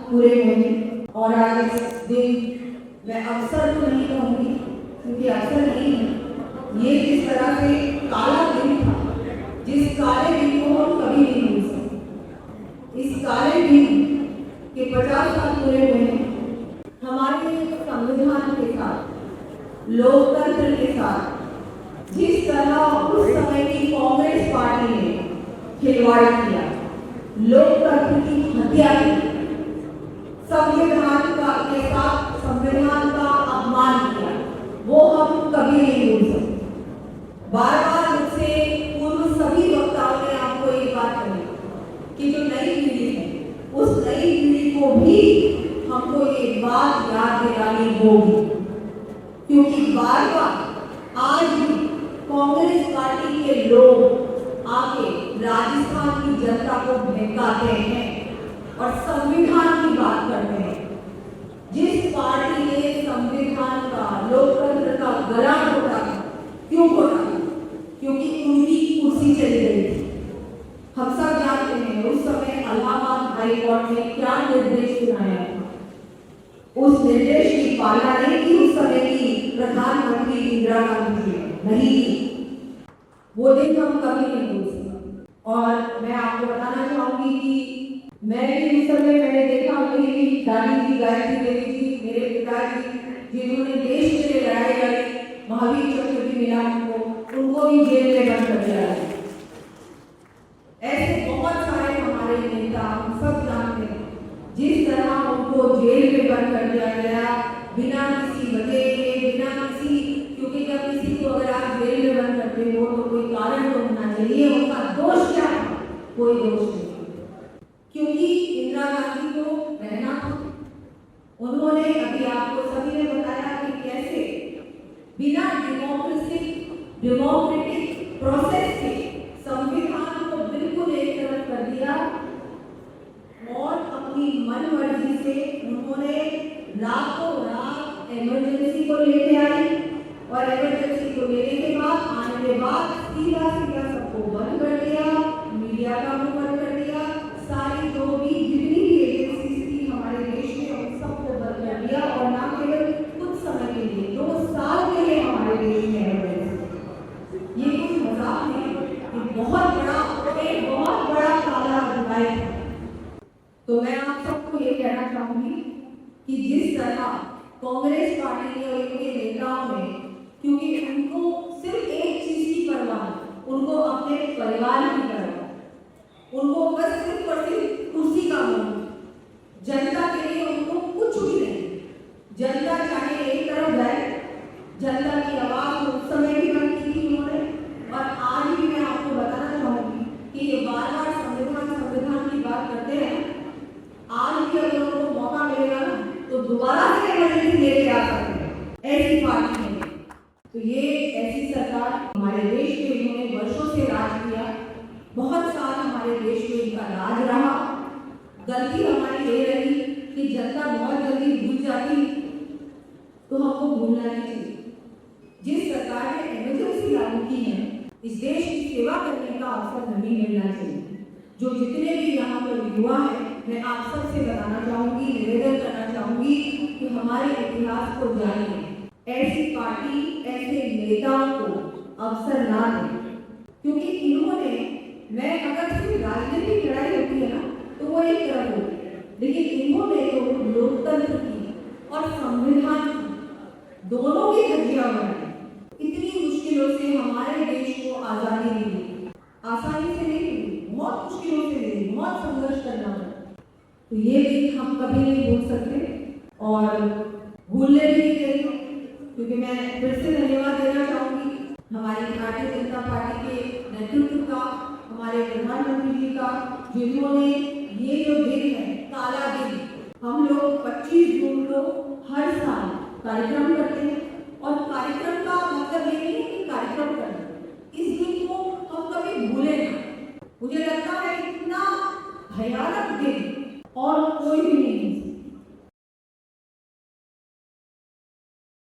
पूरे होने और आज इस दिन मैं अवसर तो नहीं कहूँगी क्योंकि अवसर नहीं है, ये जिस तरह से काला दिन था, जिस काले दिन को हम कभी नहीं भूल सकते। इस काले दिन के 50 साल पूरे हुए हैं। हमारे संविधान के साथ, लोकतंत्र के साथ जिस तरह उस समय की कांग्रेस पार्टी ने खिलवाड़ किया, लोकतंत्र की हत्या की, संविधान के साथ संविधान का अपमान किया, वो हम कभी नहीं भूल सकते। बार बार मुझसे पूर्व सभी वक्ताओं ने आपको एक बात कही कि जो नई पीढ़ी है, उस नई पीढ़ी को भी हमको एक बात याद दिलानी होगी, क्योंकि बार बार आज भी कांग्रेस पार्टी के लोग आके राजस्थान की जनता को बहकाते हैं और संविधान की बात करते हैं। जिस पार्टी ने संविधान का, लोकतंत्र का गला घोटा, क्यों घोटा? क्योंकि उनकी कुर्सी चली गई थी। हम सब जानते हैं उस समय इलाहाबाद हाई कोर्ट ने क्या निर्देश सुनाया था। उस निर्देश की पालना नहीं की उस समय की प्रधानमंत्री इंदिरा गांधी जी नहीं की। वो दिन हम कभी नहीं भूल सकते। और मैं आपको बताना चाहूंगी कि मैं भी उस समय मैंने देखा, मेरी दादी जी गायत्री देवी जी, मेरे पिताजी जिन्होंने देश के लिए लड़ाई लड़ी, महावीर चक्रवर्ती मिला उनको भी जेल में बंद कर दिया है। ऐसे बहुत सारे हमारे नेता हम सब जानते हैं जिस तरह उनको जेल में बंद कर दिया गया बिना किसी वजह के, बिना किसी, क्योंकि जब किसी को अगर आप जेल में बंद करते हो तो कोई कारण तो होना चाहिए। उनका दोष क्या था? कोई दोष नहीं, क्योंकि इंदिरा गांधी को रहना था। उन्होंने अभी आपको सभी ने बताया कि कैसे बिना डेमोक्रेटिक प्रोसेस के संविधान को बिल्कुल एक तरफ कर दिया और अपनी मन मर्जी से उन्होंने रातों रात इमरजेंसी को लेके आई और इमरजेंसी को लेने के बाद आने के बाद सीधा सबको बंद कर दिया, मीडिया का मुंह बंद कर दिया, सारी जो भी जितनी भी एजेंसीज थी हमारे देश में उन सबको बंद कर दिया और ना केवल कुछ समय के लिए, 2 साल के लिए हमारे देश में ये कुछ मजाक नहीं, बहुत बड़ा काला अध्याय है। तो मैं आप सबको ये कहना चाहूंगी कि जिस तरह कांग्रेस पार्टी ने और इनके नेताओं ने, क्योंकि उनको सिर्फ एक चीज की परवाह, उनको अपने परिवार की परवाह, उनको बस सिर्फ और सिर्फ कुर्सी का मन, जनता के लिए उनको कुछ भी नहीं। जनता चाहे एक तरफ जाए, जनता की आवाज उस समय भी बंद की थी उन्होंने, और आज भी मैं आपको बताना चाहूंगी कि ये बार बार संविधान की बात करते हैं। आज भी अगर उनको मौका मिलेगा ना तो दोबारा से इमरजेंसी लेके आ सकते हैं, ऐसी पार्टी है। तो ये ऐसी सरकार हमारे देश में इन्होंने वर्षों से राज किया, बहुत साल हमारे देश में इनका राज रहा। गलती हमारी ये रही कि जनता बहुत जल्दी भूल जाती, तो हमको भूलना नहीं चाहिए। जिस सरकार ने इमरजेंसी लागू की है, इस देश की सेवा करने का अवसर नहीं मिलना चाहिए। जो जितने भी यहाँ पर युवा है, मैं आप सबसे बताना चाहूंगी, निवेदन करना चाहूंगी कि हमारे इतिहास को जानिए, ऐसी पार्टी, ऐसे नेताओं को अवसर ना दें, क्योंकि इन्होंने, मैं अगर सिर्फ राजनीतिक लड़ाई होती है ना तो वो एक तरफ होती है, लेकिन इन्होंने तो लोकतंत्र की और संविधान की दोनों की धज्जियां बनाई। इतनी मुश्किलों से हमारे देश को आजादी मिली, आसानी से नहीं मिली, बहुत मुश्किलों से मिली, बहुत संघर्ष करना पड़ा। तो ये दिन हम कभी नहीं भूल सकते और भूलने भी नहीं देंगे, क्योंकि मैं फिर से धन्यवाद देना चाहूंगी हमारी भारतीय जनता पार्टी के नेतृत्व का, हमारे प्रधानमंत्री जी का, जिन्होंने ये जो दिन है, काला दिन, हम लोग 25 जून को हर साल कार्यक्रम करते हैं।